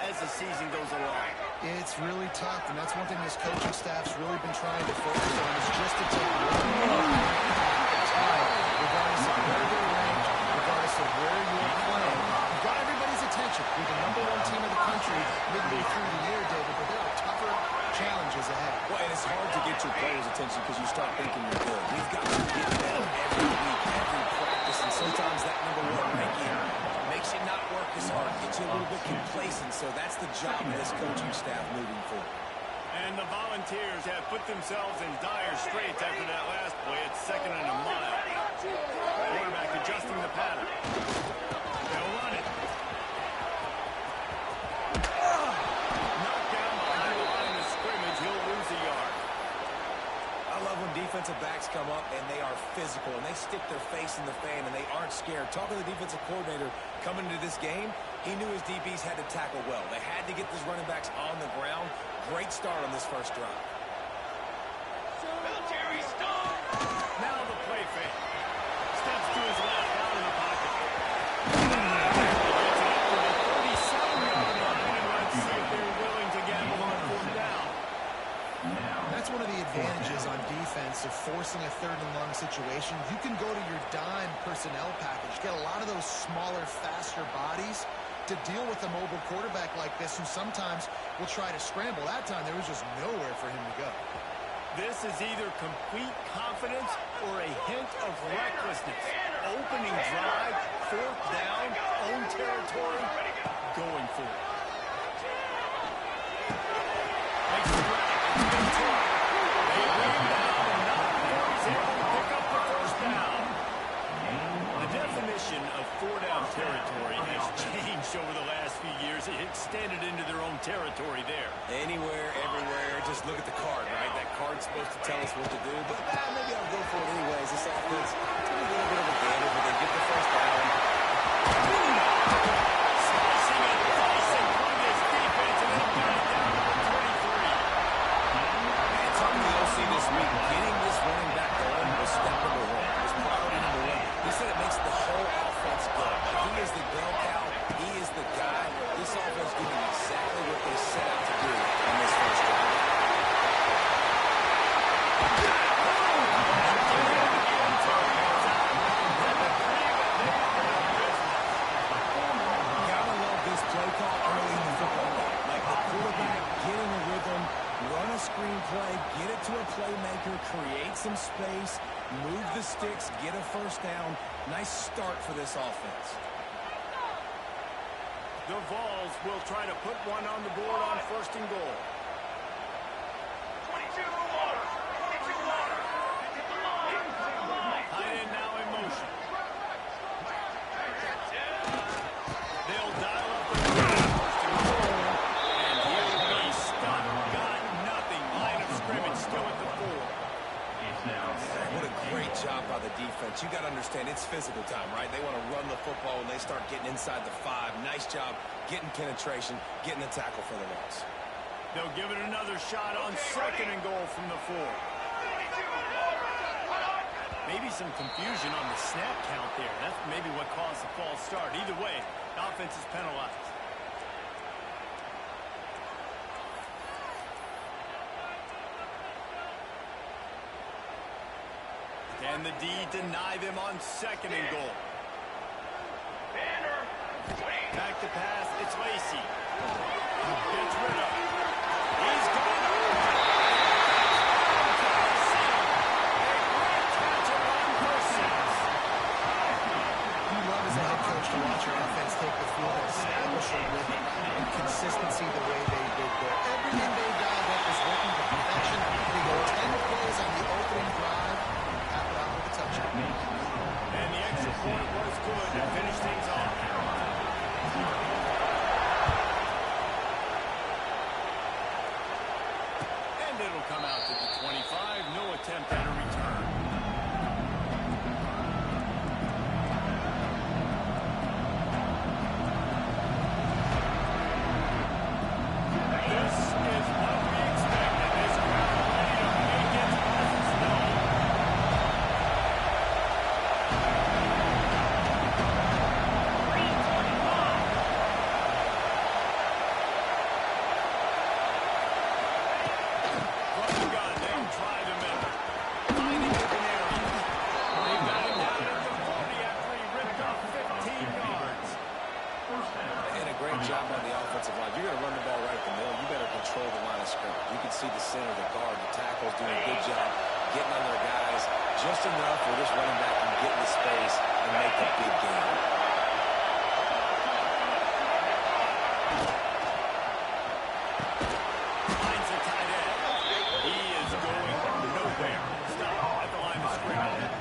As the season goes along. It's really tough, and that's one thing this coaching staff's really been trying to focus on is just to take one more time, regardless of where they're ranked, regardless of where you're playing. You've got everybody's attention. You're the #1 team in the country midway through the year, David, but there are tougher challenges ahead. Well, and it's hard to get your players' attention because you start thinking you're good. We've got to get them every week, every practice, and sometimes that #1 ranking makes you not work as hard, gets you a little bit complacent, so that's the job of this coaching staff moving forward. And the Volunteers have put themselves in dire straits after that last play. It's 2nd and a mile. Quarterback adjusting the pattern. They'll run it. Knocked down behind the line of scrimmage. He'll lose a yard. I love when defensive backs come up and they are physical and they stick their face in the fan and they aren't scared. Talking to the defensive coordinator coming into this game, he knew his DBs had to tackle well. They had to get these running backs on the ground. Great start on this first drive. Now the play fake. Steps to his left, out of the pocket. Gets it up to the 37-yard line, and let's see if they're willing to gamble on 4th down. That's one of the advantages on defense of forcing a 3rd and long situation. You can go to your dime personnel package, get a lot of those smaller, faster bodies to deal with a mobile quarterback like this who sometimes will try to scramble. That time there was just nowhere for him to go. This is either complete confidence or a hint of recklessness. Opening drive, 4th down, own territory, going for it. Makes the grab. They bring him down, and not before he's able to pick up the 1st down. The definition of 4-down territory has changed over the last few years. It extended into their own territory there. Anywhere, everywhere, just look at the card, right? That card's supposed to tell us what to do, but maybe I'll go for it anyways. This offense took a little bit of a damage, but they get the 1st down. Slicing and dicing through this defense, and they got it down to the 23. And talking to the OC this week, getting this running back going was step #1. Was priority #1. He said it makes the whole offense go. He is the bell cow. He is the guy. This offense doing exactly what they set out to do on this first drive. Gotta love this play call early in the football game. Like the quarterback, get in a rhythm, run a screen play, get it to a playmaker, create some space, move the sticks, get a 1st down. Nice start for this offense. The Vols will try to put one on the board on 1st and goal. Tight end now in motion. They'll dial up the 1st and goal, and he'll be stuck. Got nothing. Line of scrimmage still at the 4. What a great job by the defense. You got to understand, it's physical time, right? They want to run the football when they start getting inside the 5. Nice job getting penetration, getting the tackle for the loss. They'll give it another shot on 2nd and goal from the 4. Maybe some confusion on the snap count there. That's maybe what caused the false start. Either way, the offense is penalized. And the D deny them on 2nd and goal. the pass. It's Lacey. Gets rid of it. He's gone. You love as a head coach to watch your offense take the field and establish a rhythm and consistency the way they did there. Everything they dialed up is working to perfection. They go 10 plays on the opening drive, cap it out with a touchdown. And the extra point was good to finish things off. And it'll come out to the 25. No attempt at a return. This is what we expected. This crowd ready to make its presence known. From the gun, they'll try to middle. Finding open areas. They've got him down at the 40 after he ripped off 15 yards. And a great job on the offensive line. You're going to run the ball right at the middle. You better control the line of scrimmage. You can see the center, the guard, the tackles doing a good job getting on their guys just enough where this running back can get in the space and make a big game. Finds the tight end. He is going nowhere. Stop at the line of scrimmage.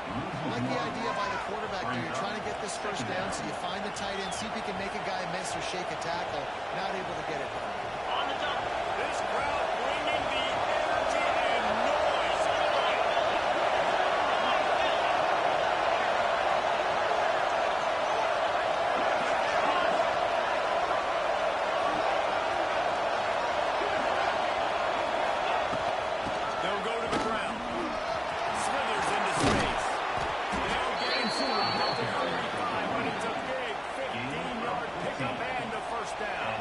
I like the idea by the quarterback there. You're trying to get this first down, so you find the tight end, see if you can make a guy miss or shake a tackle. Not able to get it done. This crowd bringing the energy and noise. They'll go to the ground. Smithers into space. They'll gain some up to 35, but it's a big 15-yard pickup and a first down.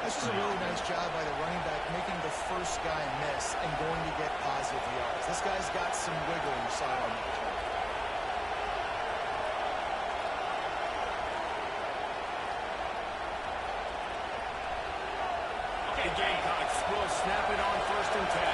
This is a really nice job by the running back making the first guy miss and going to get positive yards. This guy's got some wiggle, you saw it on that play. The Gamecocks will snap it on 1st and 10.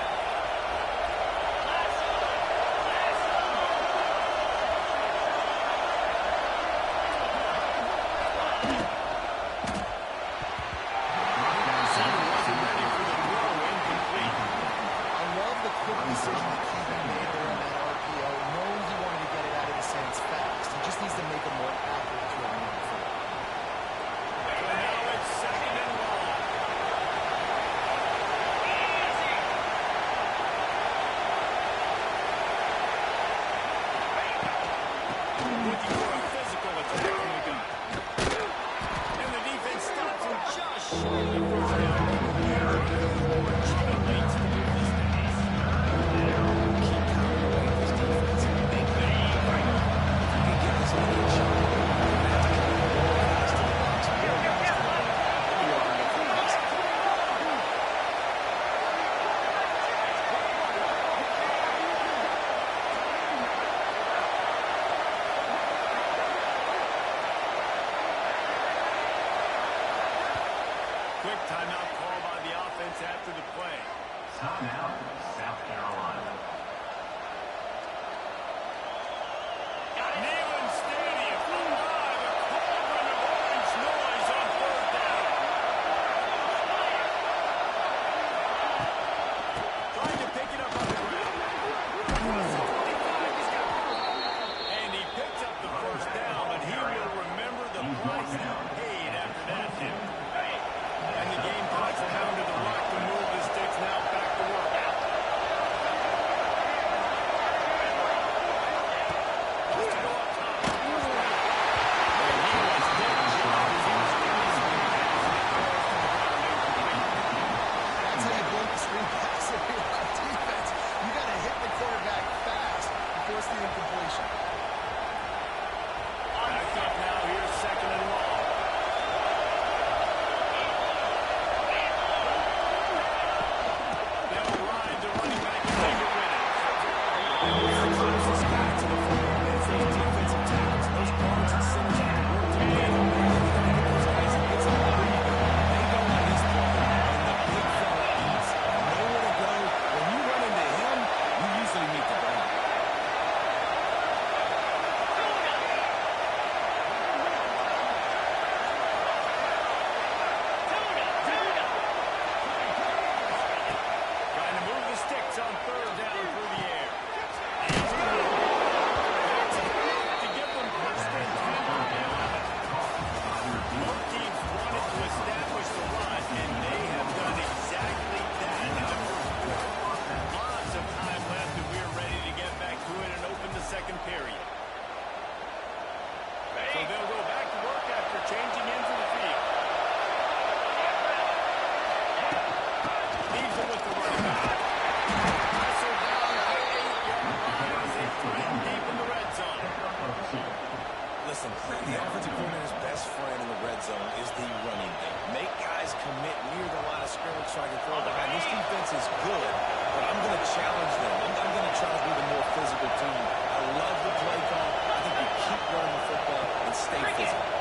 I love the quick decision that Keegan made there on that RPO, knowing he wanted to get it out of his hands fast. He just needs to make a more accurate throw moving forward. Now it's 2nd and long. Looking for a physical attack from the gun. And the defense stops him just short of the first down. Too late to move this pass. Keep countering this defense and make them right. You can get this lead shot. Quick timeout call by the offense after the play. Timeout, South Carolina. Neyland Stadium alive, a cauldron of orange noise on 3rd down. Trying to pick it up on the ground. Across the 25, he's got it. And he picks up the first down, but he will remember the price he paid after that hit. And the Gamecocks pounded the rock to move the sticks now back to work. so I can throw behind. This defense is good, but I'm going to challenge them. I'm going to try to be the more physical team. I love the play call. I think we keep running the football and stay physical.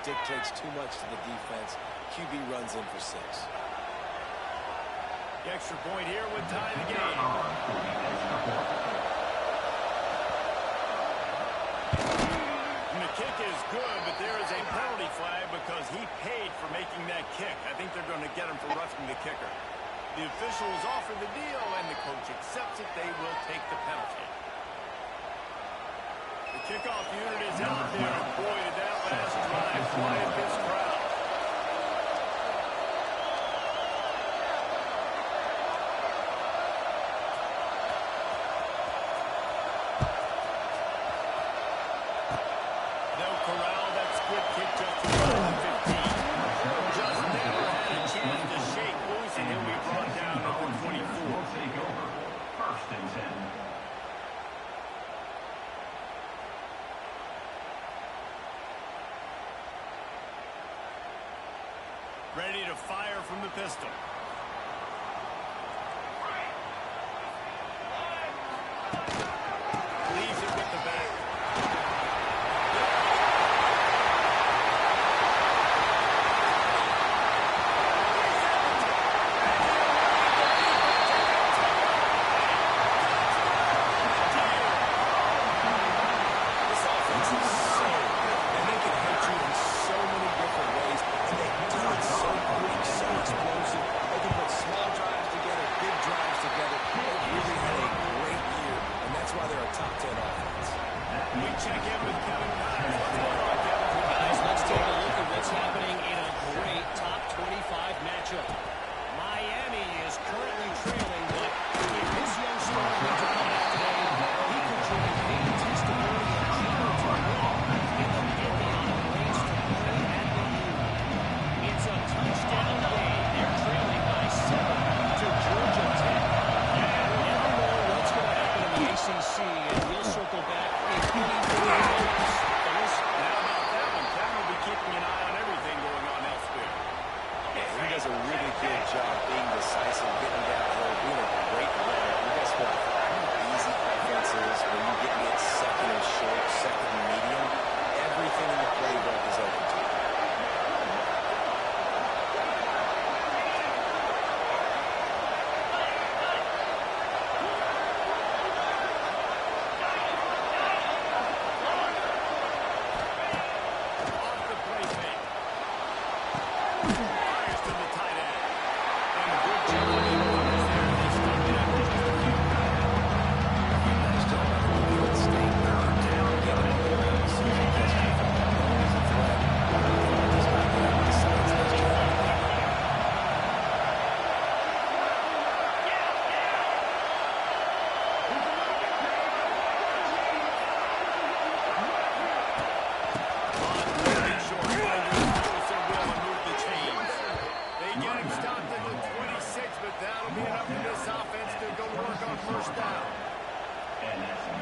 Dictates too much to the defense. QB runs in for 6. The extra point here would tie the game. And the kick is good, but there is a penalty flag because he paid for making that kick. I think they're going to get him for roughing the kicker. The officials offer the deal, and the coach accepts it. They will take the penalty. The kickoff unit is out there, and boy, did that last drive quiet this crowd. They'll corral that split kick just inside the 15. Just never had a chance to shake loose, and he'll be brought down at the 24. We'll take over. 1st and 10. Ready to fire from the pistol. Leaves it with the back. This offense is so good, and they can hit you in so many different ways. They do it so quick, so explosive. They can put small drives together, big drives together. They've really had a great year, and that's why they're a top 10 offense. We check in with Kevin Myers. What's going on, Kevin? Guys, let's take a look at what's happening in a great top 25 matchup. Miami is currently trailing, but if this young star were to come out today, he could join Peyton Testimony and Caro to win in the pantheon of ways to play at the U. It's a touchdown game. They're trailing by 7 to Georgia Tech. And we never know what's going to happen in the ACC, and we'll circle back if anything happens. Fellas? How about that one? Kevin will be keeping an eye on everything going on elsewhere. He does a really good job being decisive, getting downhill, being a great runner. And guess what? Easy offenses, when you get me at 2nd and short, 2nd and medium, everything in the playbook is open to you. Off the play fake. Fires to the tight end. And a good job in the runners there. They stuck it after just a few. Nice job by the defense, staying down, getting the ball as soon as he gets the football. He's a threat. Just got there with the sides. Nice job. They get him stopped at the 26, but that'll be enough for this offense to go work on 1st down.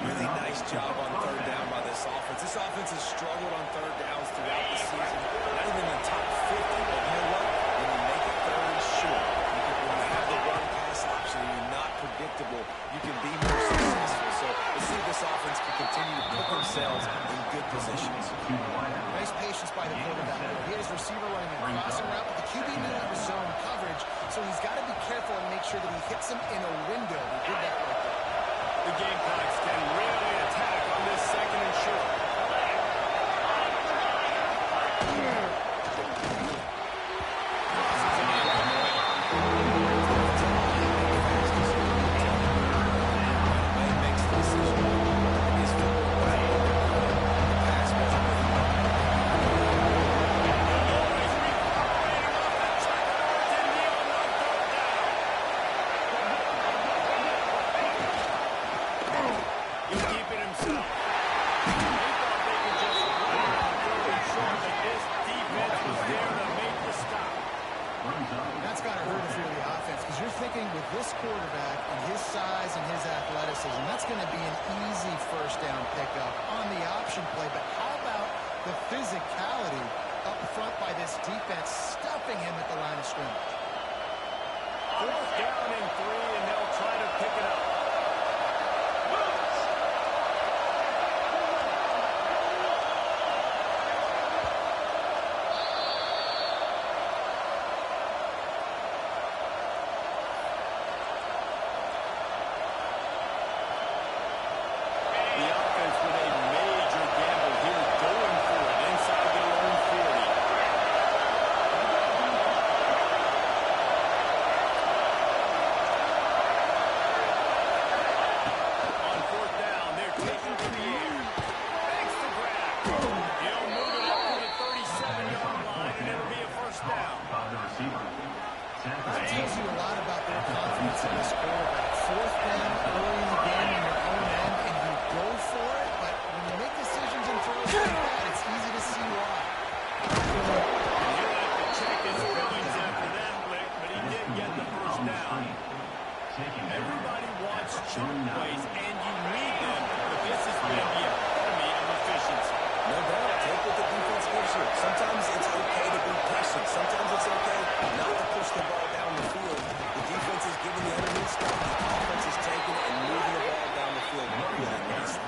Really nice job on 3rd down by this offense. This offense has struggled on 3rd downs throughout the season. Not even in the top 50, but you know what? When you make it 3rd and short, when you have the run-pass option and you're not predictable, you can be more successful. So let's see if this offense can continue to put themselves in good positions. Nice patience by the quarterback there. He has receiver running a crossing route, but the QB knew it was zone coverage, so he's got to be careful and make sure that he hits him in a window. He did that right there. The Gamecocks can really attack on this second and short. That's got to hurt if you're the offense, because you're thinking with this quarterback and his size and his athleticism, that's going to be an easy first down pickup on the option play. But how about the physicality up front by this defense, stuffing him at the line of scrimmage? Fourth down and 3, and they'll try to pick it up. That tells you a lot about their confidence in this quarterback. Fourth down early in the game in your own end, and you go for it, but when you make decisions and throws like that, it's easy to see why. He'll have to check his feelings after that lick, but he did get the first down. Everybody wants chunk plays, and you need them, but this has been the epitome of efficiency. No doubt. Take what the defense gives you. Sometimes it's okay to be patient. Sometimes it's okay not to push the ball down the field. The defense is giving the underneath stuff. The offense is taking it and moving the ball down the field really nicely.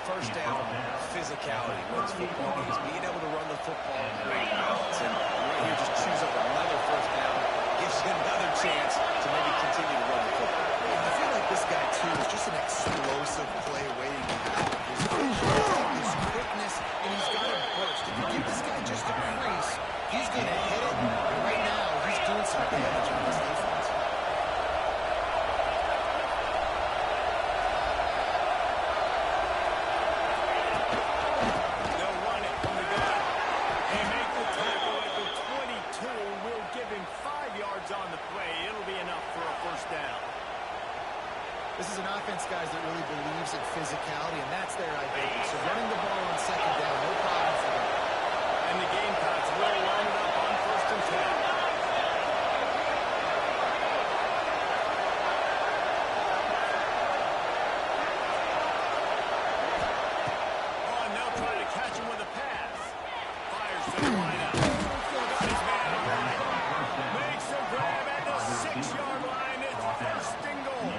First down, physicality wins football games. Being able to run the football and great balance. And right here, just choose up another first down. Gives you another chance to maybe continue to run the football. I feel like this guy, too, is just an explosive play waiting to happen. His vision, his quickness, and he's got a burst. If you give this guy just a crease, he's going to hit it. And right now, he's doing some damage on this defense. They'll run it from the gun. They make the tackle at the 22. We'll give him 5 yards on the play. It'll be enough for a first down. This is an offense, guys, that really believes in physicality, and that's their identity. So running the ball on second down, no problem for them. And the Gamecocks will line it up on first and 10. Oh, and they'll try to catch him with a pass. Fires to the wideout. Got his man on line. Makes a grab at the 6-yard line. It's first and goal.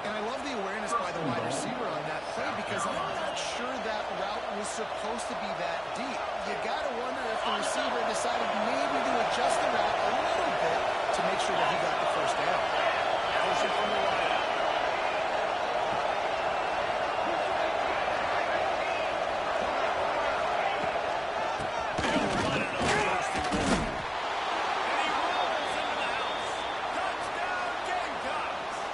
And I love the awareness by the wide receiver on that play, because I'm not sure that route was supposed to be that deep. You got to wonder if the receiver decided maybe to adjust the route a little bit to make sure that he got the first down. Motion from the wideout. They'll run it on first and goal. And he rolls into the house. Touchdown, Gamecocks.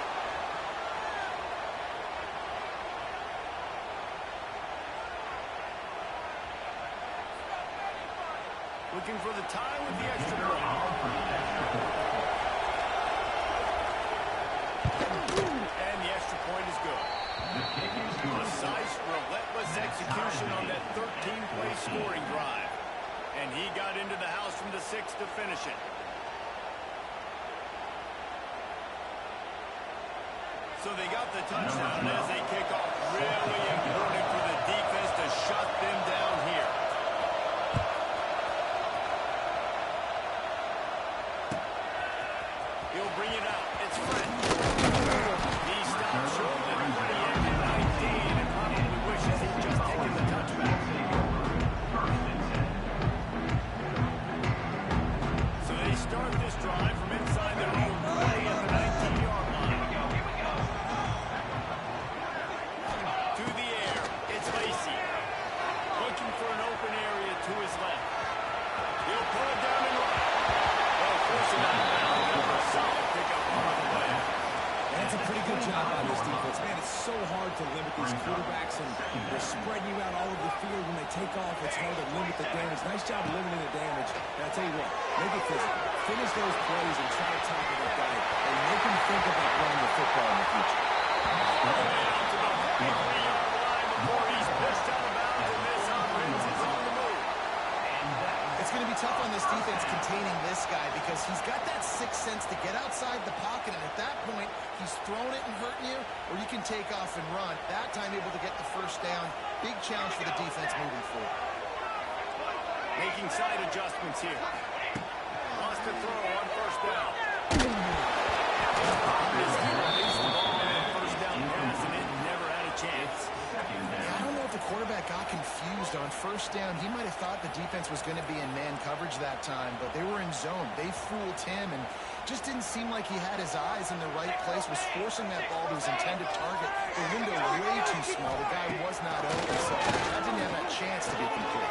Looking for the tie with the extra point. And the extra point is good. Precise, relentless execution on that 13-play scoring drive. And he got into the house from the 6 to finish it. So they got the touchdown as they kick off. Really important for the defense to shut them down here. He'll bring it out. It's Fred. He stops short of the 38 and 19 and probably dragging you out all over the field. When they take off, it's hard to limit the damage. Nice job limiting the damage. And I'll tell you what, make it physical. Finish those plays and try to tackle that guy and make him think about running the football in the future. All the way out to the 43-yard line before he's pushed out of bounds, and this offense is on the move. It's going to be tough on this defense containing this guy because he's got that sixth sense to get outside the pocket, and at that point, he's throwing it and hurting you, or you can take off and run. That time able to get the first down. Big challenge for the defense moving forward. Making side adjustments here. Wants to throw on first down. Released the ball on first down pass, and it never had a chance. I don't know if the quarterback got confused on first down. He might have thought the defense was going to be in man coverage that time, but they were in zone. They fooled him and just didn't seem like he had his eyes in the right place, was forcing that ball to his intended target. The window way too small. The guy was not open, so that didn't have that chance to be complete.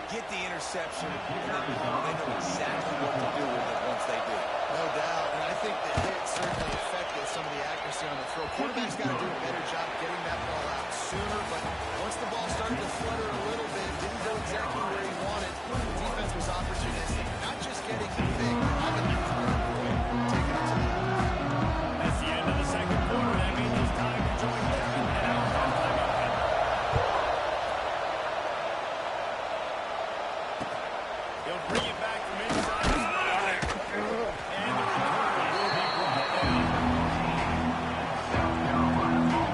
Get the interception, and then they know exactly what to do with it once they do. No doubt, and I think the hit certainly affected some of the accuracy on the throw. Quarterback's got to do a better job getting that ball out sooner, but once the ball started to flutter a little bit, didn't go exactly where he wanted, the defense was opportunistic. Not just getting the big, having the taking it to the That's the end of the second quarter. That means it's time to join Kevin and our halftime. He'll bring it back from inside the 5, and the return will be brought down. South Carolina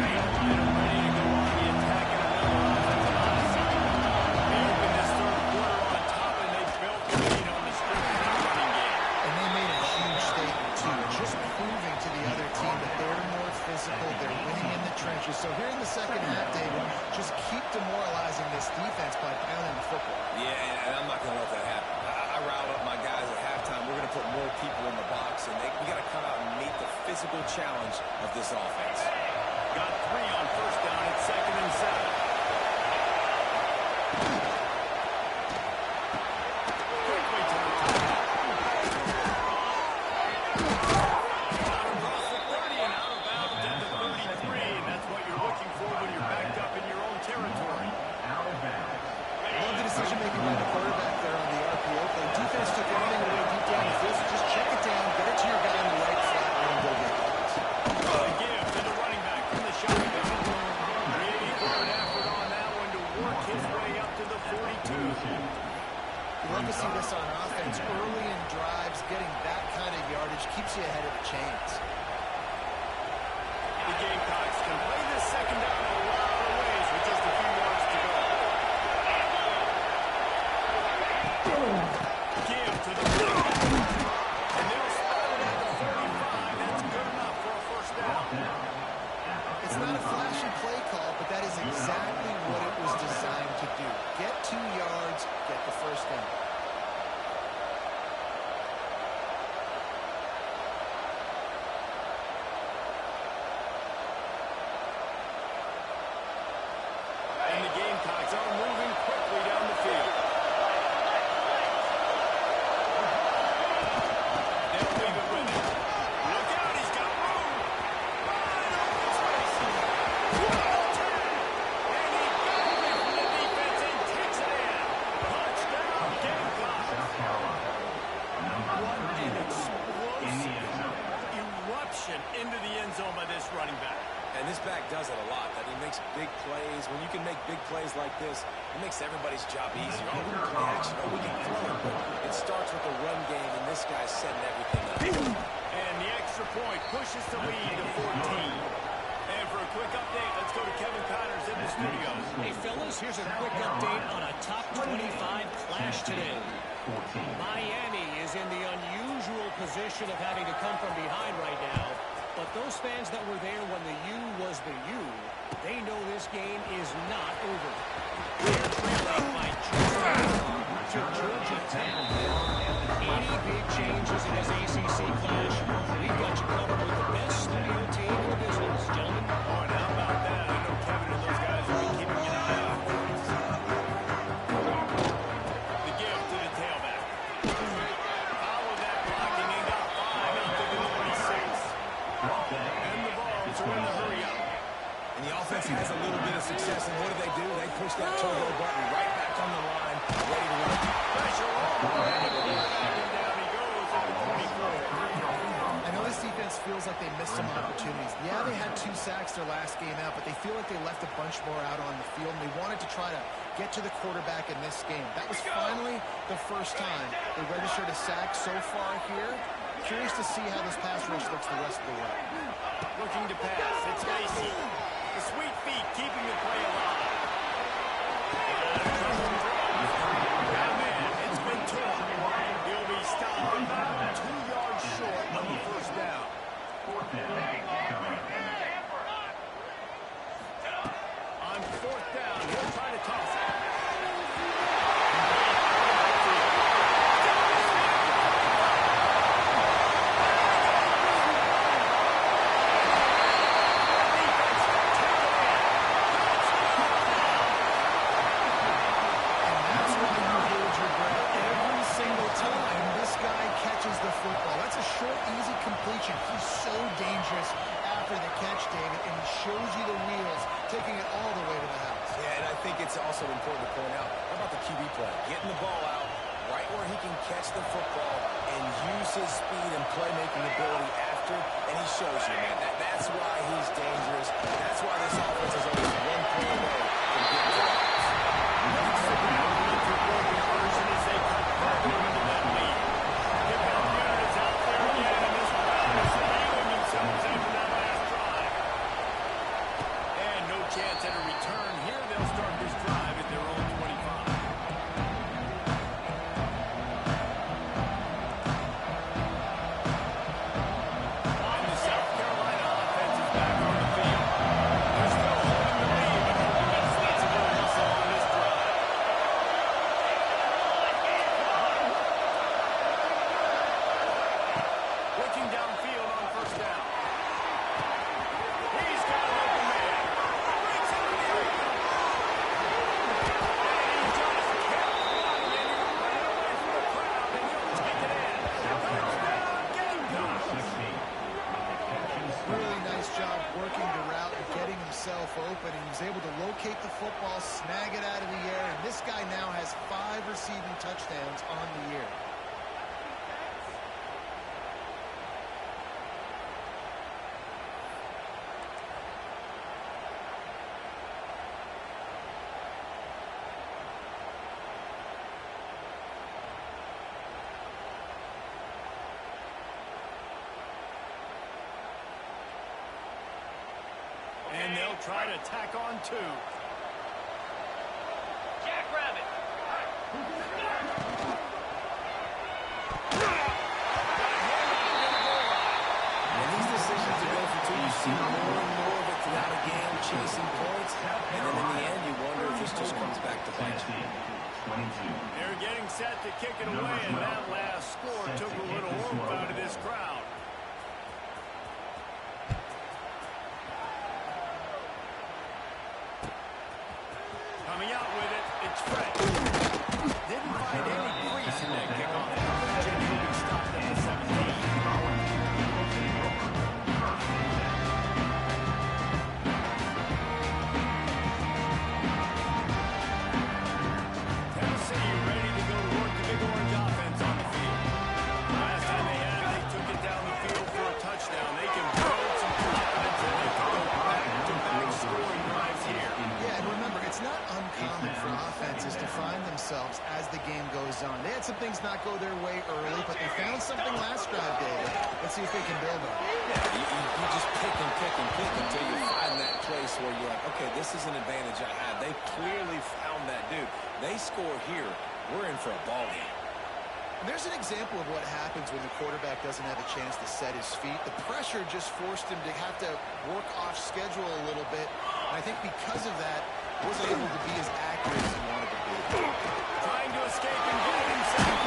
ready to go on the attack and another offensive onside. They opened this third quarter on top, and they built the lead on the script of the running game. And they made a huge statement, too, just proving to the other team that they're more physical, they're winning in the trenches. So here in the second half, David, just keep demoralizing this defense by pounding the football. Yeah, and I'm not going to let that happen. I riled up my guys at halftime. We're going to put more people in the box, and we got to come out and meet the physical challenge of this offense. Got 3 on first down. It's 2nd and 7. Quickly to the top. Out across the 30 and out of bounds at the 33. And that's what you're looking for when you're backed up in your own territory. I love the decision-making by the quarterback there on the RPO play. Defense took everything away deep down the field, so just check it down, get it to your guy in the right flat, let him go get it. A give to the running back from the shotgun. Really good effort on that one to work his way up to the 42. You love to see this on offense. Early in drives, getting that kind of yardage keeps you ahead of the chains. The Gamecocks can play this second down in a lot of ways with just a few yards to go. Give to the running back. And they'll spot it at the 35. That's good enough for a first down. It's not a flashy play call, but that is exactly what it was designed to do. Get 2 yards, get the first down. And the Gamecocks are moving quickly down the field. They'll leave it with him. Look out, he's got room. Wide open space. And he got away from the defense and takes it in. Touchdown, Gamecocks. What an explosive eruption into the end zone by this running back. And this back does it a lot. That he makes big plays. When you can make big plays like this, it makes everybody's job easier. Oh, we can play action. Oh, we can throw it. But it starts with the run game, and this guy's setting everything up. And the extra point pushes the lead to 14. And for a quick update, let's go to Kevin Connors in the studio. Hey, fellas, here's a quick update on a top 25 clash today. Miami is in the unusual position of having to come from behind right now. But those fans that were there when the U was the U They know this game is not over. They're trailing by just to Georgia Tech. Any big changes in this ACC clash, we've got you covered with the best studio team in the business, gentlemen. Oh, and how about that? I know Kevin and those guys will be keeping an eye out for us. The give to the tailback. Followed that blocking and got 5 out to the 46. And the Vols are in the hurry up. And the offense has a little bit of success, and what do? They push that turbo button right back on the line, ready to run. Pressure all the way to the quarterback, and down he goes at the 24. I know this defense feels like they missed some opportunities. Yeah, they had 2 sacks their last game out, but they feel like they left a bunch more out on the field, and they wanted to try to get to the quarterback in this game. That was finally the first time they registered a sack so far here. Curious to see how this pass rush looks the rest of the way. Looking to pass. It's Macy. The sweet feet keeping the play alive. Now, man, it's been tough. He'll be stopped about 2 yards short of the first down. On 4th down, he'll try to toss it. He's so dangerous after the catch, David, and he shows you the wheels, taking it all the way to the house. Yeah, and I think it's also important to point out, how about the QB play? Getting the ball out right where he can catch the football and use his speed and playmaking ability after, and he shows you, man. That's why he's dangerous. That's why this offense is always one play away from getting to the house. As they cut further into that lead. Pickup units out there again, and this crowd is feeling themselves after that last drive. And no chance at a return here. They'll start this drive at their own 25. And the South Carolina offense is back on the field. They're still holding the lead, but hoping that sets a little hustle on this drive. Looking downfield on 1st down. He's got an open man. Breaks into the area. And he just kept running, and he'll run away from the crowd, and he'll take it in. Touchdown, Gamecocks. Really nice job working the route and getting himself open. He was able to locate the football, snag it out of the air, and this guy now has 5 receiving touchdowns on the year. And they'll try to tack on 2. Jackrabbit. And these decisions to go for 2, you see more and more of it throughout a game, chasing points, and then in the end, you wonder if this just comes back to bite you. They're getting set to kick it away, and that last score took a little oomph out of this crowd. Coming out with it, it's Fred. Didn't find any crease in that kickoff. Virginia will be stopped at the 17. Tennessee ready to go to work the Big Orange offense on the field. Last time they had it, they took it down the field for a touchdown. They can build some confidence, and they can go back-to-back scoring drives here. Yeah, and remember, it's not uncommon for offenses to find themselves as the game goes on. They had some things not go their way early, but they found something last drive, David. Let's see if they can build on it. Yeah, you just pick and pick and pick until you find that place where you're like, okay, this is an advantage I have. They clearly found that dude. They score here, we're in for a ball game. And there's an example of what happens when the quarterback doesn't have a chance to set his feet. The pressure just forced him to have to work off schedule a little bit. And I think because of that, wasn't able to be as accurate as he wanted to be. Trying to escape and get it himself.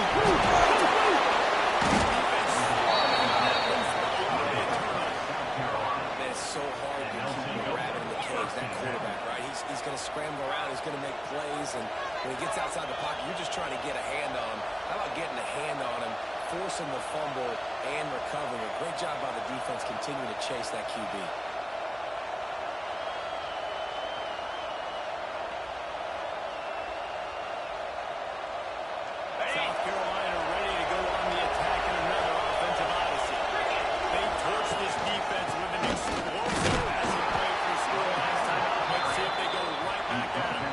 Man, it's so hard to keep the rabbit in the cage, that quarterback, right? He's going to scramble around. He's going to make plays. And when he gets outside the pocket, you're just trying to get a hand on him. How about getting a hand on him, forcing the fumble, and recovering? A great job by the defense continuing to chase that QB. South Carolina ready to go on the attack in another offensive odyssey. They torched this defense with an explosive passing play for the score last time out. Let's see if they go right back at him.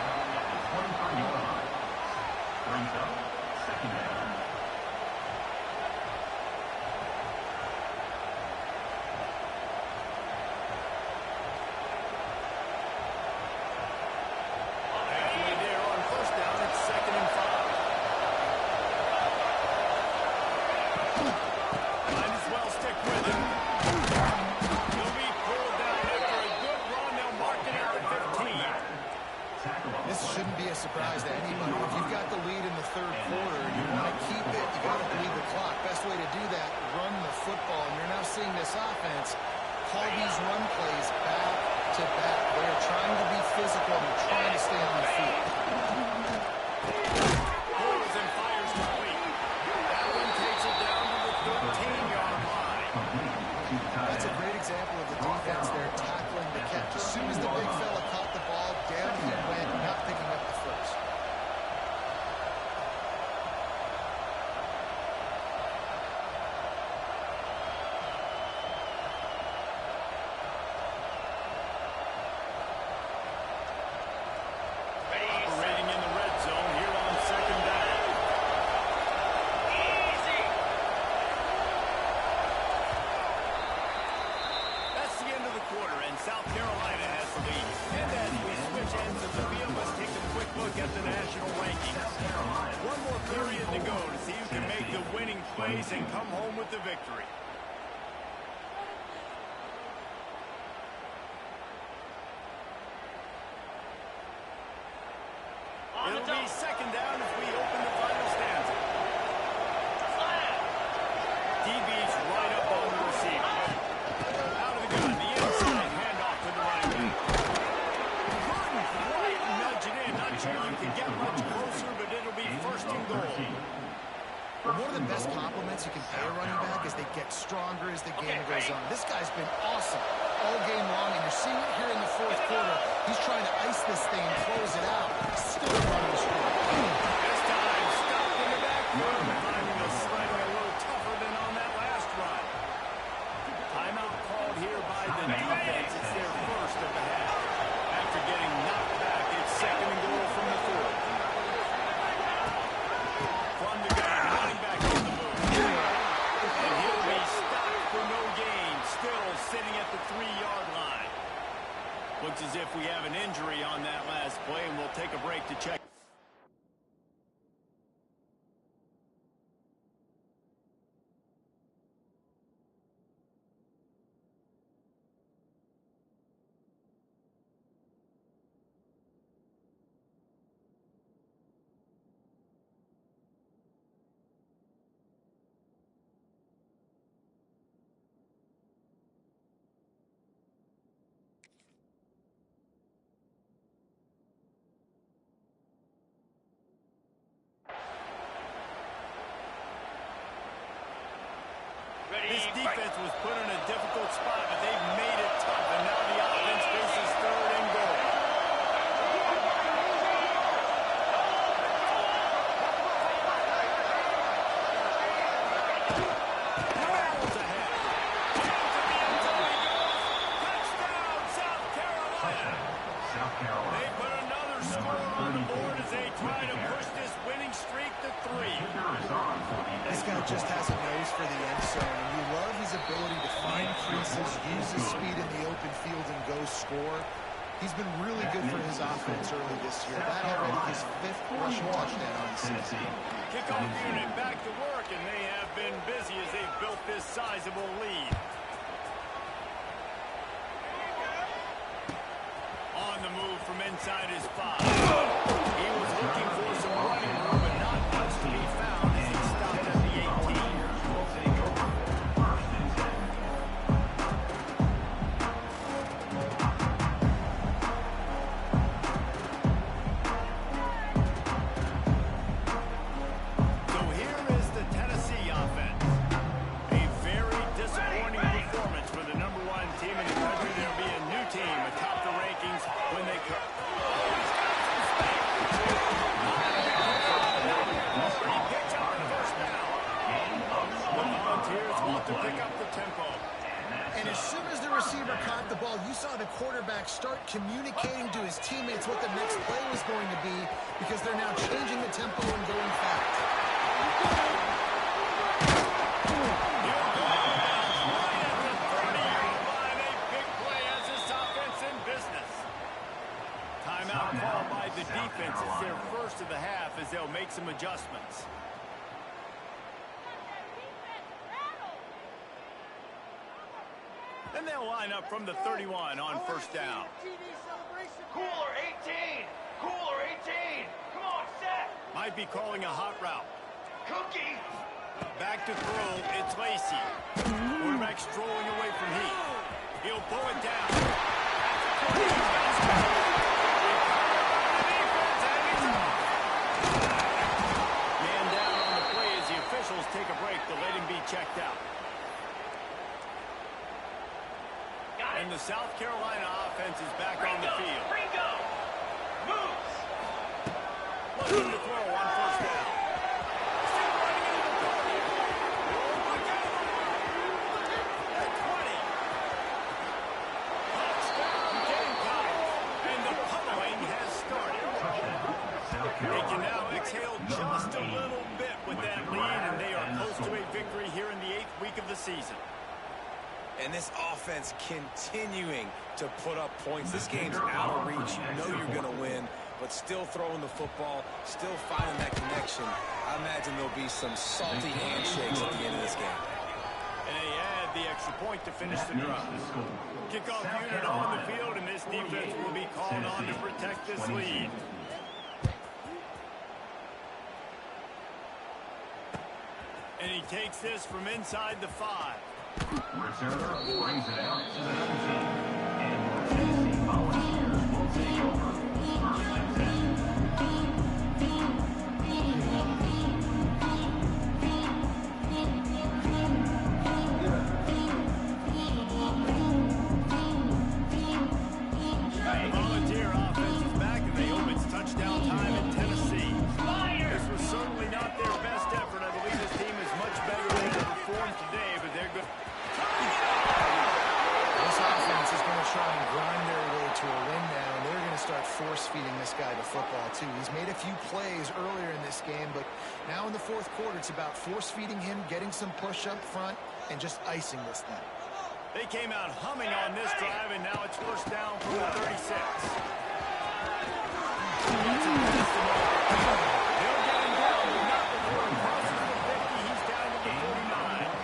131. Brings up second down. Halfway there on first down, it's 2nd and 5. Might as well stick with him. He'll be pulled down after a good run. They'll mark it at the 15. This shouldn't be a surprise to anybody. If you've got the lead in the third quarter, you want to keep it, you got to bleed the clock. Best way to do that, run the football. And you're now seeing this offense call these run plays back to back. They're trying to be physical. They're trying to stay on their feet. Pulls and fires complete. That one takes it down to the 13-yard line. That's a great example of the defense there tackling the catch. As soon as the big fella caught the ball, down he went, not picking up the first. Operating in the red zone here on 2nd down. That's the end of the quarter, and South Carolina has the lead. And as we switch ends of the field, let's take a quick look at the national rankings. One more period to go to see who can make the winning plays and come home with the victory. It'll be 2nd down as we open the final stanza. DB's right up on the receiver. Out of the gun, the inside handoff to the running back. Couldn't quite nudge it in. Not sure you can get much closer, but it'll be 1st and goal. One of the best compliments you can pay a running back is they get stronger as the game goes on. This guy's been awesome all game long, and you're seeing it here in the fourth quarter. He's trying to ice this thing and close it out. Still running the score. This time, stopped in the backfield. Finding the sliding a little tougher than on that last run. Timeout called here by the defense. It's their first of the half. After getting knocked back, it's 2nd and goal from the 4. From the gun, running back on the move. And he'll be stopped for no gain. Still sitting at the 3-yard line. Looks as if we have an injury on that last play, and we'll take a break to check. This defense was put in a difficult spot, but they've made it tough, and now the offense faces 3rd and goal. Miles ahead. Down to the end zone he goes. Touchdown, South Carolina. South Carolina. They put another score on the board as they try to push this winning streak to 3. This guy just has a nose for the end zone, and you love his ability to find creases, use his speed in the open field, and go score. He's been really good for his offense early this year. That already his 5th rushing touchdown on the season. Kickoff unit back to work, and they have been busy as they've built this sizable lead. the move from inside his 5. He was looking for some running room, but not much to be found as he stopped at the 18. So here is the Tennessee offense. A very disappointing performance for the number 1 team in the country. There'll be a new team atop the rankings when they come. Volunteers want to pick up the tempo. And as soon as the receiver caught the ball, you saw the quarterback start communicating to his teammates what the next play was going to be because they're now changing the tempo and going fast. Timeout called by the defense. It's their first of the half as they'll make some adjustments. And they'll line up from the 31 on first down. Cooler 18! Cooler 18! Come on, set! Might be calling a hot route. Cookie! Back to throw, it's Lacey. Quarterback strolling away from Heath. He'll pull it down. Man down on the play as the officials take a break to let him be checked out. And the South Carolina offense is back on the field. Ringo! Moves! Looking to throw on first down. Still running into the pocket. Look out! At 20. Touchdown Gamecocks. And the pummeling has started. They can now exhale just a little bit with that lead, and they are close to a victory here in the 8th week of the season. And this offense continuing to put up points. This game's out of reach. You know you're going to win, but still throwing the football, still finding that connection. I imagine there'll be some salty handshakes at the end of this game. And they add the extra point to finish the drive. Kickoff unit on the field, and this defense will be called on to protect this lead. And he takes this from inside the 5. Reserve brings it out to the 19. And Tennessee Volunteers will take over. First and 10. The Volunteer offense is back, and they hope it's touchdown time in Tennessee. This was certainly not their best effort. I believe this team is much better than they performed today, but they're good. This offense is going to try and grind their way to a win now, and they're going to start force-feeding this guy the football, too. He's made a few plays earlier in this game, but now in the 4th quarter, it's about force-feeding him, getting some push up front, and just icing this thing. They came out humming on this drive, and now it's first down from the 36. That's a pass to They'll get him down, but not before he crosses the 50. He's down to the 49.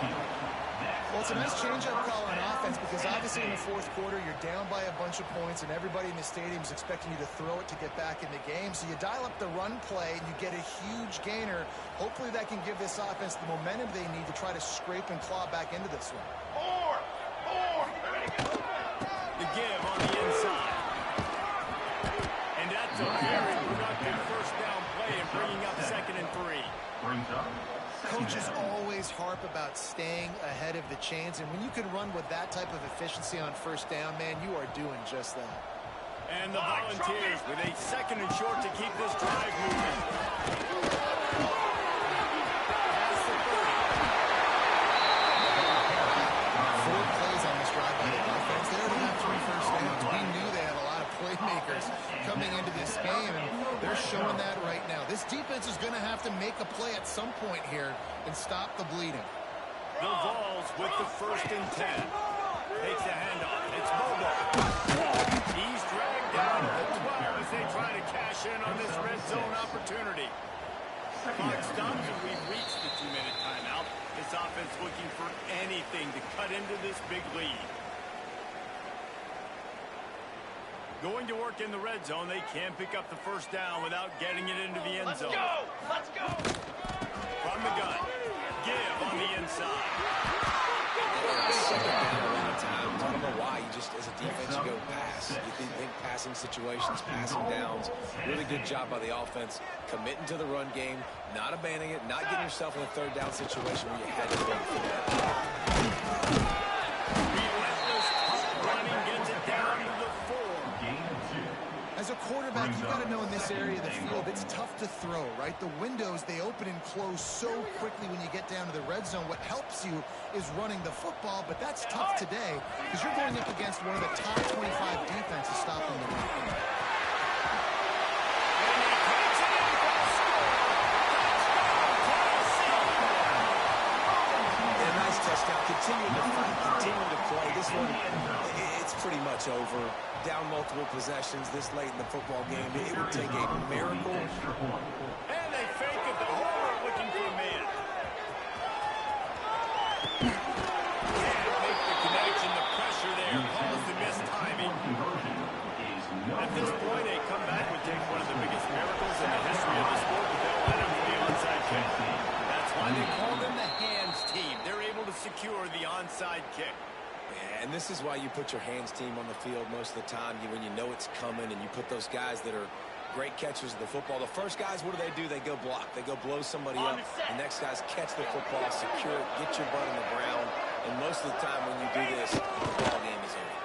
Well, it's a nice change-up call on offense because obviously in the 4th quarter, you're down by a bunch of points, and everybody in the stadium is expecting you to throw it to get back in the game. So you dial up the run play, and you get a huge gainer. Hopefully that can give this offense the momentum they need to try to scrape and claw back into this one. The give on the inside. And that's a very productive first down play and bringing up 2nd and 3. Brings up. Coaches always harp about staying ahead of the chains, and when you can run with that type of efficiency on first down, man, you are doing just that. And the Volunteers with a 2nd and short to keep this drive moving. Past the 30. 4 plays on this drive by the offense. They already have 3 first downs. We knew they had a lot of playmakers coming into this game, and they're showing that right now. This defense is going to have to make a play at some point here and stop the bleeding. The Vols with the 1st and 10. Takes the handoff. It's Bobo. He's dragged down at the 12 as they try to cash in on this red zone opportunity. Clock stops, and we've reached the 2-minute timeout. This offense looking for anything to cut into this big lead. Going to work in the red zone, they can pick up the first down without getting it into the end zone. Let's go! From the gun, give on the inside. Second down a lot of times. I don't know why. You just, as a defense, you go pass. You think passing situations, passing downs. Really good job by the offense. Committing to the run game, not abandoning it, not getting yourself in a third down situation where you had to go for that. Relentless tough running gets it down to the 4. As a quarterback, you got to know in this area of the field, it's tough to throw, right? The windows, they open and close so quickly when you get down to the red zone. What helps you is running the football, but that's tough today because you're going up against one of the top 25 defenses stopping the run. Touchdown, continuing to fight, continuing to play. This one, it's pretty much over. Down multiple possessions this late in the football game. It would take a miracle. And they fake it. The holder looking for a man. Can't make the connection. The pressure there caused the missed timing. At this point, a comeback would take one of the biggest miracles in the history of the sport, but they'll let him for the onside kick. That's why they call them the hands team. They're able to secure the onside kick. Yeah, and this is why you put your hands team on the field most of the time. When you know it's coming, and you put those guys that are great catchers of the football. The first guys, what do? They go block. They go blow somebody up. The next guys catch the football, secure it, get your butt on the ground. And most of the time when you do this, the ball game is over.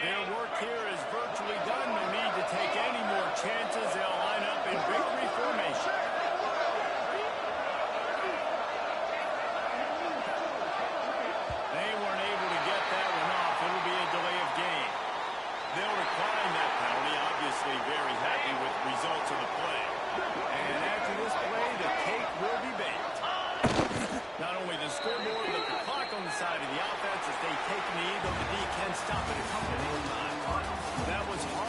Their work here is virtually done. No need to take any more chances. They'll line up in victory formation. They weren't able to get that one off. It'll be a delay of game. They'll decline that penalty. Obviously very happy with the results of the play. And after this play, the cake will be baked. Not only the scoreboard, but the clock on the side of the offense as they take the lead, but the D can stop it a couple more times. That was hard.